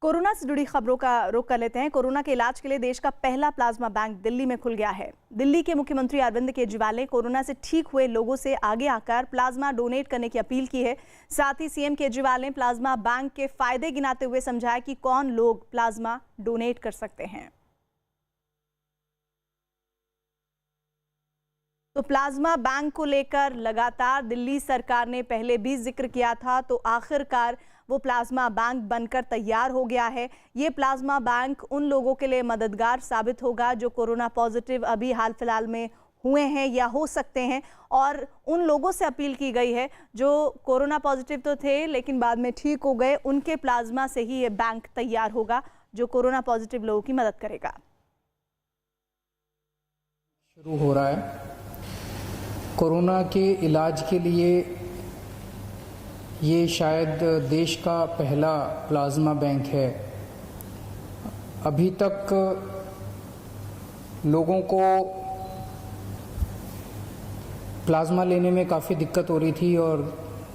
कोरोना से जुड़ी खबरों का रुख कर लेते हैं। कोरोना के इलाज के लिए देश का पहला प्लाज्मा बैंक दिल्ली में खुल गया है। दिल्ली के मुख्यमंत्री अरविंद केजरीवाल ने कोरोना से ठीक हुए लोगों से आगे आकर प्लाज्मा डोनेट करने की अपील की है। साथ ही सीएम केजरीवाल ने प्लाज्मा बैंक के फायदे गिनाते हुए समझाया कि कौन लोग प्लाज्मा डोनेट कर सकते हैं। तो प्लाज्मा बैंक को लेकर लगातार दिल्ली सरकार ने पहले भी जिक्र किया था, तो आखिरकार वो प्लाज्मा बैंक बनकर तैयार हो गया है। ये प्लाज्मा बैंक उन लोगों के लिए मददगार साबित होगा जो कोरोना पॉजिटिव अभी हाल फिलहाल में हुए हैं या हो सकते हैं, और उन लोगों से अपील की गई है जो कोरोना पॉजिटिव तो थे लेकिन बाद में ठीक हो गए, उनके प्लाज्मा से ही ये बैंक तैयार होगा जो कोरोना पॉजिटिव लोगों की मदद करेगा।
शुरू हो रहा है कोरोना के इलाज के लिए। ये शायद देश का पहला प्लाज्मा बैंक है। अभी तक लोगों को प्लाज्मा लेने में काफ़ी दिक्कत हो रही थी और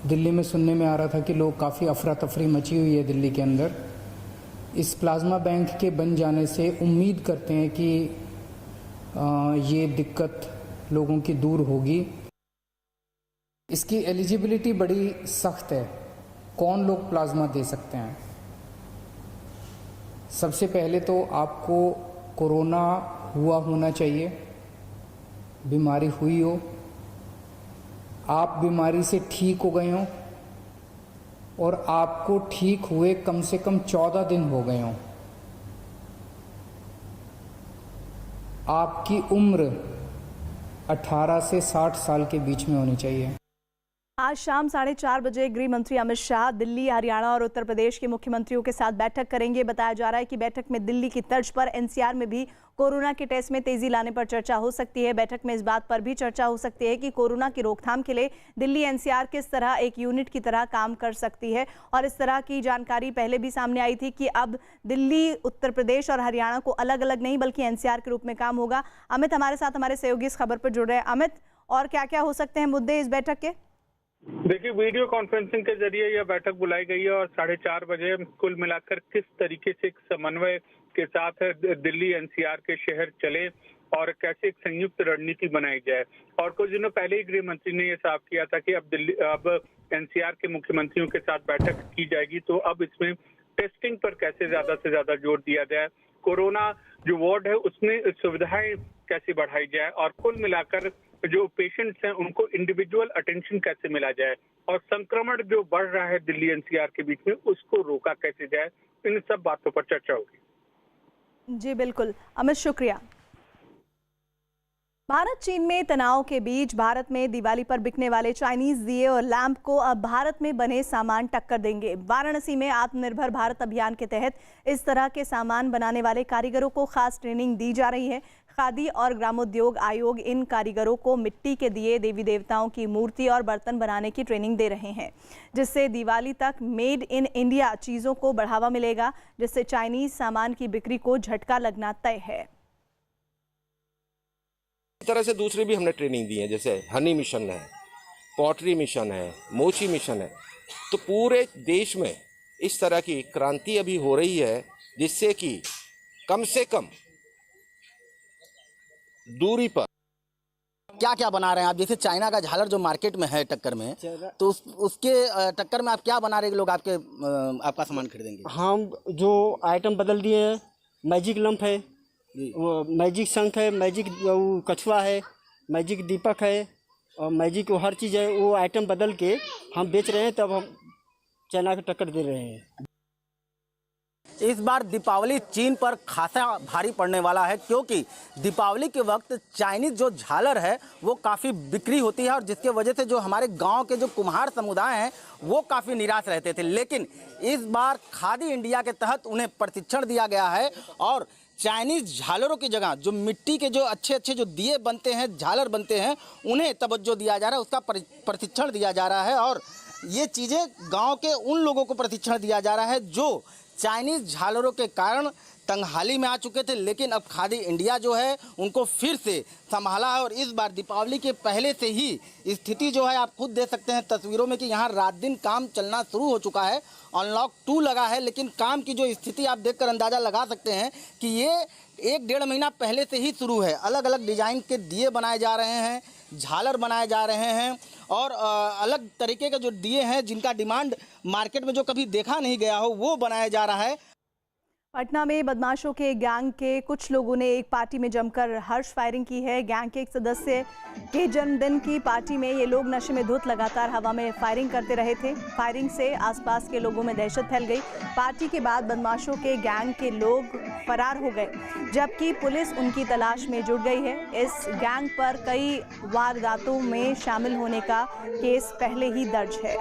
दिल्ली में सुनने में आ रहा था कि लोग काफ़ी अफरा तफरी मची हुई है दिल्ली के अंदर। इस प्लाज्मा बैंक के बन जाने से उम्मीद करते हैं कि ये दिक्कत लोगों की दूर होगी। इसकी एलिजिबिलिटी बड़ी सख्त है। कौन लोग प्लाज्मा दे सकते हैं? सबसे पहले तो आपको कोरोना हुआ होना चाहिए, बीमारी हुई हो, आप बीमारी से ठीक हो गए हों और आपको ठीक हुए कम से कम 14 दिन हो गए हों। आपकी उम्र 18 से 60 साल के बीच में होनी चाहिए।
आज शाम 4:30 बजे गृह मंत्री अमित शाह दिल्ली, हरियाणा और उत्तर प्रदेश के मुख्यमंत्रियों के साथ बैठक करेंगे। बताया जा रहा है कि बैठक में दिल्ली की तर्ज पर एनसीआर में भी कोरोना के टेस्ट में तेजी लाने पर चर्चा हो सकती है। बैठक में इस बात पर भी चर्चा हो सकती है कि कोरोना की रोकथाम के लिए दिल्ली एनसीआर किस तरह एक यूनिट की तरह काम कर सकती है, और इस तरह की जानकारी पहले भी सामने आई थी कि अब दिल्ली, उत्तर प्रदेश और हरियाणा को अलग अलग नहीं बल्कि एनसीआर के रूप में काम होगा। अमित हमारे साथ, हमारे सहयोगी इस खबर पर जुड़ रहे हैं। अमित, और क्या क्या हो सकते हैं मुद्दे इस बैठक के?
देखिए, वीडियो कॉन्फ्रेंसिंग के जरिए यह बैठक बुलाई गई है और 4:30 बजे कुल मिलाकर किस तरीके से एक समन्वय के साथ दिल्ली एनसीआर के शहर चले और कैसे एक संयुक्त रणनीति बनाई जाए। और कुछ दिनों पहले ही गृह मंत्री ने यह साफ किया था कि अब एनसीआर के मुख्यमंत्रियों के साथ बैठक की जाएगी, तो अब इसमें टेस्टिंग पर कैसे ज्यादा से ज्यादा जोर दिया जाए, कोरोना जो वार्ड है उसमें सुविधाएं कैसे बढ़ाई जाए, और कुल मिलाकर जो पेशेंट्स हैं उनको इंडिविजुअल अटेंशन कैसे मिला जाए, और संक्रमण जो बढ़ रहा है दिल्ली एनसीआर के बीच में उसको रोका कैसे जाए, इन सब बातों पर चर्चा होगी।
जी बिल्कुल अमित, शुक्रिया। भारत चीन में तनाव के बीच भारत में दिवाली पर बिकने वाले चाइनीज दिए और लैंप को अब भारत में बने सामान टक्कर देंगे। वाराणसी में आत्मनिर्भर भारत अभियान के तहत इस तरह के सामान बनाने वाले कारीगरों को खास ट्रेनिंग दी जा रही है। खादी और ग्रामोद्योग आयोग इन कारीगरों को मिट्टी के दिए, देवी देवताओं की मूर्ति और बर्तन बनाने की ट्रेनिंग दे रहे हैं, जिससे दिवाली तक मेड इन इंडिया चीज़ों को बढ़ावा मिलेगा, जिससे चाइनीज सामान की बिक्री को झटका लगना तय है।
इस तरह से दूसरी भी हमने ट्रेनिंग दी है, जैसे हनी मिशन है, पॉटरी मिशन है, मोची मिशन है। तो पूरे देश में इस तरह की क्रांति अभी हो रही है, जिससे कि कम से कम दूरी पर
क्या क्या बना रहे हैं आप? जैसे चाइना का झालर जो मार्केट में है टक्कर में, तो उसके टक्कर में आप क्या बना रहे हैं? लोग आपका सामान खरीदेंगे?
हम जो आइटम बदल दिए हैं, मैजिक लंप है, वो मैजिक शंख है, मैजिक कछुआ है, मैजिक दीपक है और मैजिक वो हर चीज़ है, वो आइटम बदल के हम बेच रहे हैं। तब हम चाइना को टक्कर दे रहे हैं।
इस बार दीपावली चीन पर खासा भारी पड़ने वाला है, क्योंकि दीपावली के वक्त चाइनीज जो झालर है वो काफ़ी बिक्री होती है, और जिसके वजह से जो हमारे गांव के जो कुम्हार समुदाय हैं वो काफ़ी निराश रहते थे। लेकिन इस बार खादी इंडिया के तहत उन्हें प्रशिक्षण दिया गया है, और चाइनीज झालरों की जगह जो मिट्टी के जो अच्छे अच्छे जो दिए बनते हैं, झालर बनते हैं, उन्हें तवज्जो दिया जा रहा है, उसका प्रशिक्षण दिया जा रहा है। और ये चीज़ें गाँव के उन लोगों को प्रशिक्षण दिया जा रहा है जो चाइनीज झालरों के कारण तंगहाली में आ चुके थे, लेकिन अब खादी इंडिया जो है उनको फिर से संभाला है। और इस बार दीपावली के पहले से ही स्थिति जो है, आप खुद देख सकते हैं तस्वीरों में कि यहाँ रात दिन काम चलना शुरू हो चुका है। अनलॉक 2 लगा है, लेकिन काम की जो स्थिति आप देखकर अंदाज़ा लगा सकते हैं कि ये 1-1.5 महीना पहले से ही शुरू है। अलग अलग डिज़ाइन के दिए बनाए जा रहे हैं, झालर बनाए जा रहे हैं, और अलग तरीके के जो दिए हैं जिनका डिमांड मार्केट में जो कभी देखा नहीं गया हो वो बनाया जा रहा है।
पटना में बदमाशों के गैंग के कुछ लोगों ने एक पार्टी में जमकर हर्ष फायरिंग की है। गैंग के एक सदस्य के जन्मदिन की पार्टी में ये लोग नशे में धुत लगातार हवा में फायरिंग करते रहे थे। फायरिंग से आसपास के लोगों में दहशत फैल गई। पार्टी के बाद बदमाशों के गैंग के लोग फरार हो गए, जबकि पुलिस उनकी तलाश में जुट गई है। इस गैंग पर कई वारदातों में शामिल होने का केस पहले ही दर्ज है।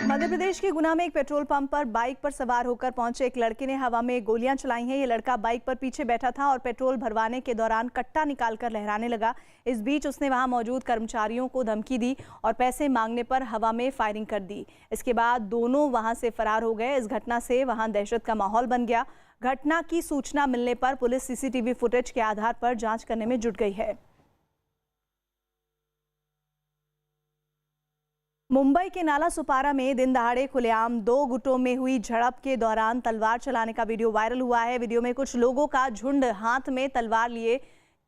मध्य प्रदेश के गुना में एक पेट्रोल पंप पर बाइक पर सवार होकर पहुंचे एक लड़के ने हवा में गोलियां चलाई हैं। ये लड़का बाइक पर पीछे बैठा था और पेट्रोल भरवाने के दौरान कट्टा निकालकर लहराने लगा। इस बीच उसने वहां मौजूद कर्मचारियों को धमकी दी और पैसे मांगने पर हवा में फायरिंग कर दी। इसके बाद दोनों वहां से फरार हो गए। इस घटना से वहां दहशत का माहौल बन गया। घटना की सूचना मिलने पर पुलिस सीसीटीवी फुटेज के आधार पर जांच करने में जुट गई है। मुंबई के नाला सुपारा में दिन दहाड़े खुलेआम 2 गुटों में हुई झड़प के दौरान तलवार चलाने का वीडियो वायरल हुआ है। वीडियो में कुछ लोगों का झुंड हाथ में तलवार लिए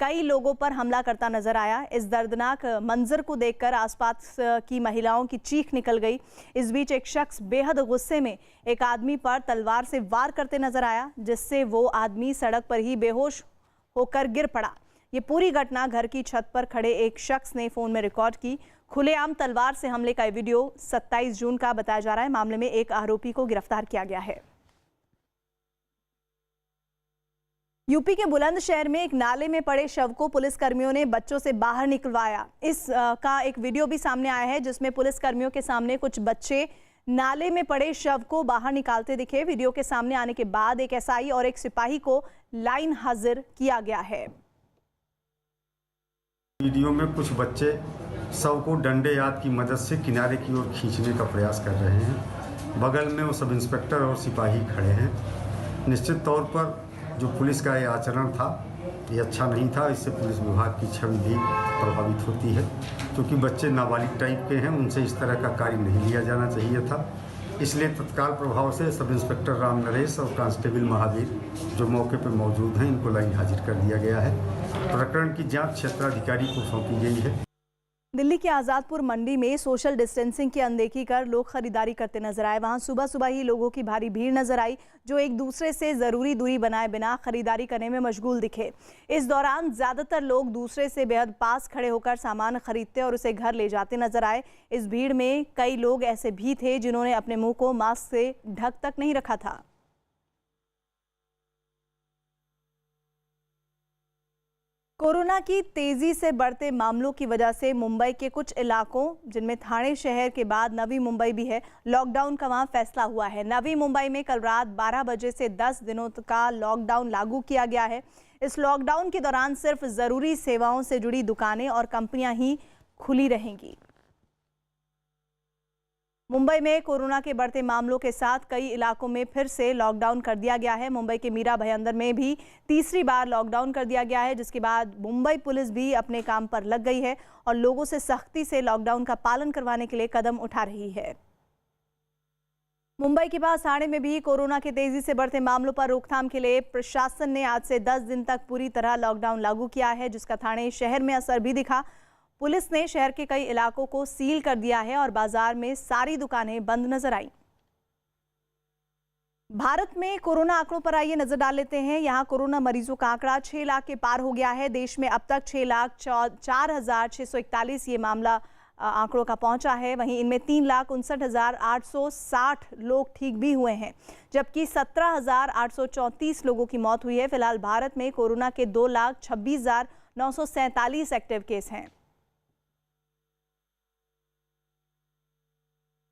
कई लोगों पर हमला करता नजर आया। इस दर्दनाक मंजर को देखकर आसपास की महिलाओं की चीख निकल गई। इस बीच एक शख्स बेहद गुस्से में एक आदमी पर तलवार से वार करते नजर आया, जिससे वो आदमी सड़क पर ही बेहोश होकर गिर पड़ा। ये पूरी घटना घर की छत पर खड़े एक शख्स ने फोन में रिकॉर्ड की। खुलेआम तलवार से हमले का वीडियो 27 जून का बताया जा रहा है। मामले में एक आरोपी को गिरफ्तार किया गया है। यूपी के बुलंदशहर में एक नाले में पड़े शव को पुलिसकर्मियों ने बच्चों से बाहर निकलवाया। इस का एक वीडियो भी सामने आया है, जिसमें पुलिसकर्मियों के सामने कुछ बच्चे नाले में पड़े शव को बाहर निकालते दिखे। वीडियो के सामने आने के बाद एक एसआई और एक सिपाही को लाइन हाजिर किया गया है।
वीडियो में कुछ बच्चे शव को डंडे याद की मदद से किनारे की ओर खींचने का प्रयास कर रहे हैं। बगल में वो सब इंस्पेक्टर और सिपाही खड़े हैं। निश्चित तौर पर जो पुलिस का ये आचरण था ये अच्छा नहीं था। इससे पुलिस विभाग की छवि भी प्रभावित होती है, क्योंकि बच्चे नाबालिग टाइप के हैं, उनसे इस तरह का कार्य नहीं लिया जाना चाहिए था। इसलिए तत्काल प्रभाव से सब इंस्पेक्टर राम नरेश और कांस्टेबल महावीर जो मौके पर मौजूद हैं, इनको लाइन हाजिर कर दिया गया है। प्रकरण की जांच क्षेत्राधिकारी को सौंपी गई है।
दिल्ली के आज़ादपुर मंडी में सोशल डिस्टेंसिंग की अनदेखी कर लोग खरीदारी करते नजर आए। वहां सुबह सुबह ही लोगों की भारी भीड़ नजर आई, जो एक दूसरे से ज़रूरी दूरी बनाए बिना खरीदारी करने में मशगूल दिखे। इस दौरान ज़्यादातर लोग दूसरे से बेहद पास खड़े होकर सामान खरीदते और उसे घर ले जाते नजर आए। इस भीड़ में कई लोग ऐसे भी थे जिन्होंने अपने मुंह को मास्क से ढक तक नहीं रखा था। कोरोना की तेजी से बढ़ते मामलों की वजह से मुंबई के कुछ इलाकों, जिनमें ठाणे शहर के बाद नवी मुंबई भी है, लॉकडाउन का वहां फैसला हुआ है। नवी मुंबई में कल रात 12 बजे से 10 दिनों का लॉकडाउन लागू किया गया है। इस लॉकडाउन के दौरान सिर्फ जरूरी सेवाओं से जुड़ी दुकानें और कंपनियां ही खुली रहेंगी। मुंबई में कोरोना के बढ़ते मामलों के साथ कई इलाकों में फिर से लॉकडाउन कर दिया गया है। मुंबई के मीरा भयंदर में भी तीसरी बार लॉकडाउन कर दिया गया है, जिसके बाद मुंबई पुलिस भी अपने काम पर लग गई है और लोगों से सख्ती से लॉकडाउन का पालन करवाने के लिए कदम उठा रही है। मुंबई के पास ठाणे में भी कोरोना के तेजी से बढ़ते मामलों पर रोकथाम के लिए प्रशासन ने आज से 10 दिन तक पूरी तरह लॉकडाउन लागू किया है, जिसका ठाणे शहर में असर भी दिखा। पुलिस ने शहर के कई इलाकों को सील कर दिया है और बाजार में सारी दुकानें बंद नजर आई। भारत में कोरोना आंकड़ों पर आइए नजर डाल लेते हैं। यहां कोरोना मरीजों का आंकड़ा 6 लाख के पार हो गया है। देश में अब तक 6,04,641 ये मामला आंकड़ों का पहुंचा है। वहीं इनमें 3,59,860 लोग ठीक भी हुए हैं, जबकि 17,834 लोगों की मौत हुई है। फिलहाल भारत में कोरोना के 2,26,947 एक्टिव केस हैं।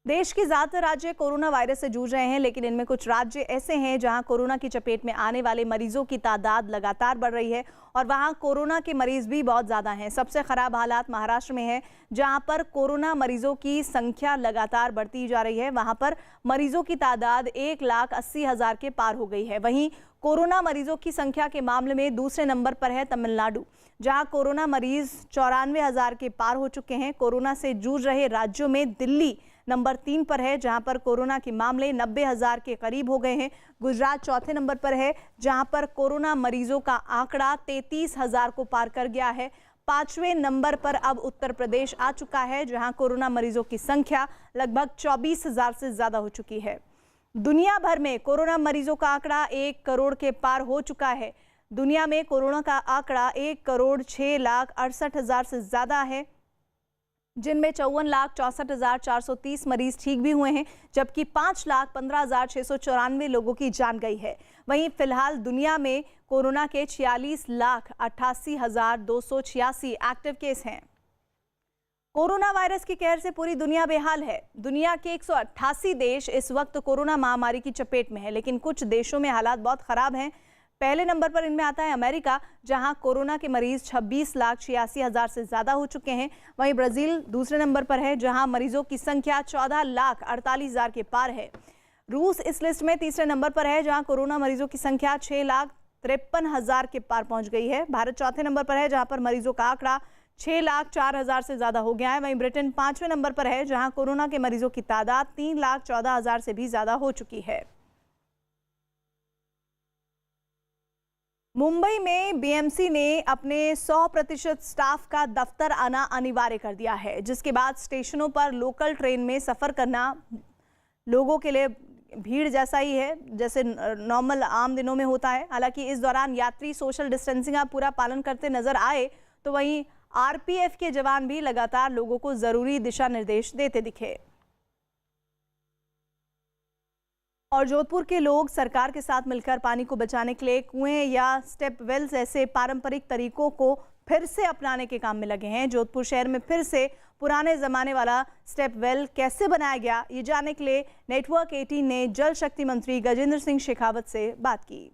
देश के ज्यादातर राज्य कोरोना वायरस से जूझ रहे हैं, लेकिन इनमें कुछ राज्य ऐसे हैं जहां कोरोना की चपेट में आने वाले मरीजों की तादाद लगातार बढ़ रही है और वहां कोरोना के मरीज भी बहुत ज्यादा हैं। सबसे खराब हालात महाराष्ट्र में है, जहां पर कोरोना मरीजों की संख्या लगातार बढ़ती जा रही है। वहां पर मरीजों की तादाद 1,80,000 के पार हो गई है। वहीं कोरोना मरीजों की संख्या के मामले में दूसरे नंबर पर है तमिलनाडु, जहां कोरोना मरीज 94,000 के पार हो चुके हैं। कोरोना से जूझ रहे राज्यों में दिल्ली नंबर 3 पर है, जहां पर कोरोना के मामले 90,000 के करीब हो गए हैं। गुजरात चौथे नंबर पर है, जहां पर कोरोना मरीजों का आंकड़ा 33,000 को पार कर गया है। 5वें नंबर पर अब उत्तर प्रदेश आ चुका है, जहां कोरोना मरीजों की संख्या लगभग 24,000 से ज्यादा हो चुकी है। दुनिया भर में कोरोना मरीजों का आंकड़ा 1 करोड़ के पार हो चुका है। दुनिया में कोरोना का आंकड़ा 1,06,68,000 से ज्यादा है, जिनमें 54,64,430 मरीज ठीक भी हुए हैं, जबकि 5,15,694 लोगों की जान गई है। वहीं फिलहाल दुनिया में कोरोना के 46,88,286 एक्टिव केस हैं। कोरोना वायरस की कहर से पूरी दुनिया बेहाल है। दुनिया के 188 देश इस वक्त कोरोना महामारी की चपेट में है, लेकिन कुछ देशों में हालात बहुत खराब हैं। पहले नंबर पर इनमें आता है अमेरिका, जहां कोरोना के मरीज 26,86,000 से ज्यादा हो चुके हैं। वहीं ब्राजील दूसरे नंबर पर है, जहां मरीजों की संख्या 14,48,000 के पार है। रूस इस लिस्ट में तीसरे नंबर पर है, जहां कोरोना मरीजों की संख्या 6,53,000 के पार पहुंच गई है। भारत चौथे नंबर पर है, जहां पर मरीजों का आंकड़ा 6,04,000 से ज्यादा हो गया है। वहीं ब्रिटेन 5वें नंबर पर है, जहां कोरोना के मरीजों की तादाद 3,14,000 से भी ज्यादा हो चुकी है। मुंबई में बीएमसी ने अपने 100% स्टाफ का दफ्तर आना अनिवार्य कर दिया है, जिसके बाद स्टेशनों पर लोकल ट्रेन में सफ़र करना लोगों के लिए भीड़ जैसा ही है, जैसे नॉर्मल आम दिनों में होता है। हालांकि इस दौरान यात्री सोशल डिस्टेंसिंग का पूरा पालन करते नजर आए, तो वहीं आरपीएफ के जवान भी लगातार लोगों को ज़रूरी दिशा निर्देश देते दिखे। और जोधपुर के लोग सरकार के साथ मिलकर पानी को बचाने के लिए कुएं या स्टेप वेल्स ऐसे पारंपरिक तरीकों को फिर से अपनाने के काम में लगे हैं। जोधपुर शहर में फिर से पुराने ज़माने वाला स्टेप वेल कैसे बनाया गया, ये जानने के लिए नेटवर्क 18 ने जल शक्ति मंत्री गजेंद्र सिंह शेखावत से बात की।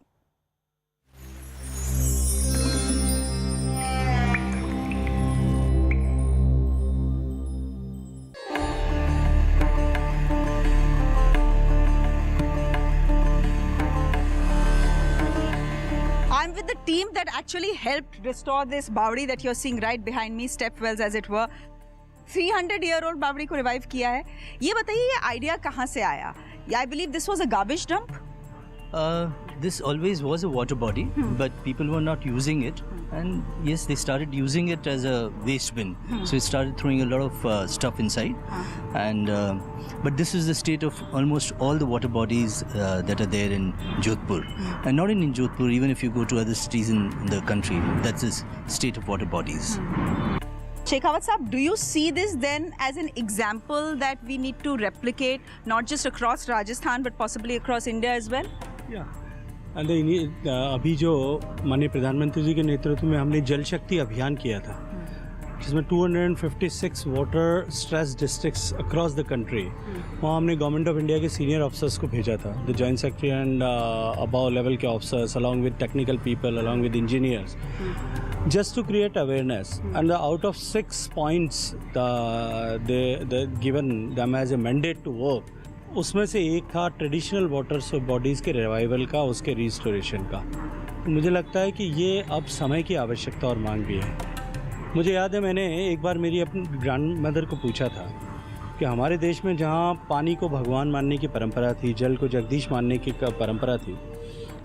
I'm with the team that actually helped restore this Bawdi that you're seeing right behind me, step wells as it were. 300-year-old Bawdi को revive किया है। ये बताइए, ये idea कहाँ से आया? I believe this was a garbage dump.
This always was a water body, but people were not using it, and yes, they started using it as a waste bin. So it started throwing a lot of stuff inside, and but this is the state of almost all the water bodies that are there in Jodhpur, and not in Jodhpur. Even if you go to other cities in the country, that's the state of water bodies.
Shekhawat Saab, do you see this then as an example that we need to replicate not just across Rajasthan but possibly across India as well?
Yeah, अभी जो माननीय प्रधानमंत्री जी के नेतृत्व में हमने जल शक्ति अभियान किया था, जिसमें 256 water stress districts across the country, वहाँ हमने गवर्नमेंट ऑफ इंडिया के सीनियर ऑफिसर्स को भेजा था, the joint secretary and above level के officers along with technical people along with engineers, just to create awareness. And out of 6 points they given them as a mandate to work, उसमें से एक था traditional water bodies के revival का, उसके restoration का। मुझे लगता है कि ये अब समय की आवश्यकता और मांग भी है। मुझे याद है मैंने एक बार मेरी अपनी ग्रैंड मदर को पूछा था कि हमारे देश में जहाँ पानी को भगवान मानने की परंपरा थी, जल को जगदीश मानने की परंपरा थी,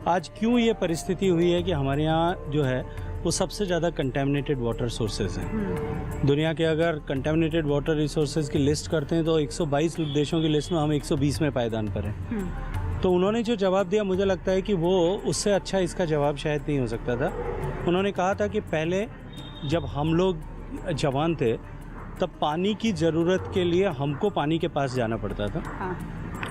आज क्यों ये परिस्थिति हुई है कि हमारे यहाँ जो है वो सबसे ज़्यादा कंटेमिनेटेड वाटर सोर्सेज हैं। दुनिया के अगर कंटेमिनेटेड वाटर रिसोर्सेज की लिस्ट करते हैं तो 122 देशों की लिस्ट में हम 120 में पायदान पर हैं। तो उन्होंने जो जवाब दिया, मुझे लगता है कि वो उससे अच्छा इसका जवाब शायद नहीं हो सकता था। उन्होंने कहा था कि पहले जब हम लोग जवान थे तब पानी की ज़रूरत के लिए हमको पानी के पास जाना पड़ता था।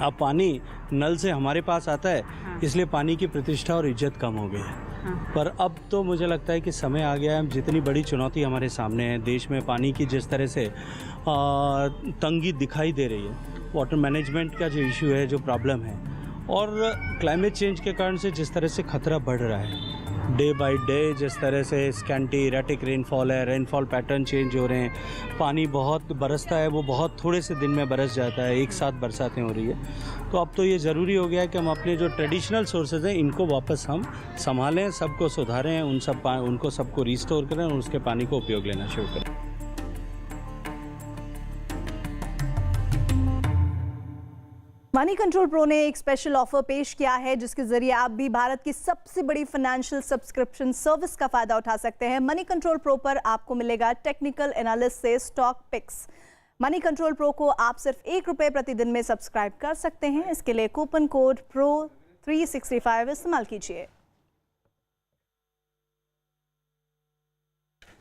अब पानी नल से हमारे पास आता है, इसलिए पानी की प्रतिष्ठा और इज्जत कम हो गई है। पर अब तो मुझे लगता है कि समय आ गया है, जितनी बड़ी चुनौती हमारे सामने है, देश में पानी की जिस तरह से तंगी दिखाई दे रही है, वाटर मैनेजमेंट का जो इशू है, जो प्रॉब्लम है, और क्लाइमेट चेंज के कारण से जिस तरह से खतरा बढ़ रहा है, डे बाय डे जिस तरह से स्कैंटी इरेटिक रेनफॉल है, रेनफॉल पैटर्न चेंज हो रहे हैं, पानी बहुत बरसता है वो बहुत थोड़े से दिन में बरस जाता है, एक साथ बरसातें हो रही है। तो अब तो ये ज़रूरी हो गया है कि हम अपने जो ट्रेडिशनल सोर्सेज हैं इनको वापस हम संभालें, सबको सुधारें, उनको सबको रिस्टोर करें और उसके पानी को उपयोग लेना शुरू करें।
मनी कंट्रोल प्रो ने एक स्पेशल ऑफर पेश किया है जिसके जरिए आप भी भारत की सबसे बड़ी फाइनेंशियल सब्सक्रिप्शन सर्विस का फायदा उठा सकते हैं। मनी कंट्रोल प्रो पर आपको मिलेगा टेक्निकल एनालिस्ट से stock picks. Moneycontrol Pro को आप सिर्फ ₹1 प्रतिदिन में सब्सक्राइब कर सकते हैं। इसके लिए कूपन कोड PRO365 इस्तेमाल कीजिए।